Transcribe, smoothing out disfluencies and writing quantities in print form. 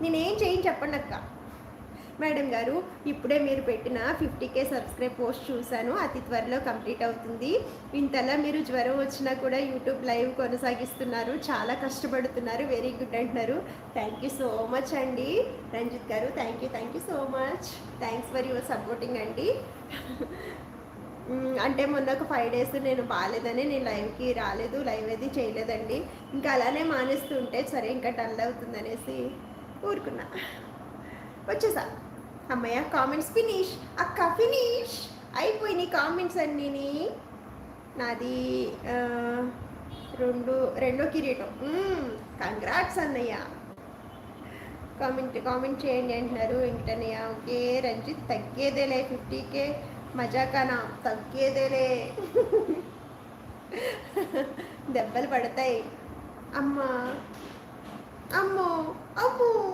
నేనేం చేయను చెప్పండి అక్క. మేడం గారు, ఇప్పుడే మీరు పెట్టిన 50K సబ్స్క్రైబ్ పోస్ట్ చూశాను. అతి త్వరలో కంప్లీట్ అవుతుంది. ఇంతలా మీరు జ్వరం వచ్చినా కూడా యూట్యూబ్ లైవ్ కొనసాగిస్తున్నారు. చాలా కష్టపడుతున్నారు. వెరీ గుడ్ అంటున్నారు. థ్యాంక్ యూ సో మచ్ అండి రంజిత్ గారు. Thank you so much. Thanks for your supporting అండి. అంటే మొన్న ఒక 5 డేస్ నేను బాగాలేదని నేను లైవ్కి రాలేదు, లైవ్ అది చేయలేదండి. ఇంకా అలానే మానేస్తుంటే సరే ఇంకా డల్ అవుతుందనేసి ఊరుకున్నా. వచ్చేసా. అమ్మయ్య, కామెంట్స్ ఫినిష్. అక్క ఫినిష్ అయిపోయినాయి కామెంట్స్ అన్నీని. నాది రెండో కిరీటం. కంగ్రాట్స్ అన్నయ్య. కామెంట్ చేయండి అంటున్నారు వెంకటన్నయ్య. ఓకే రంజిత్, తగ్గేదేలే 50K మజాకానా, తగ్గేదేలే. దెబ్బలు పడతాయి. అమ్మా, అమ్మో, అమ్మో.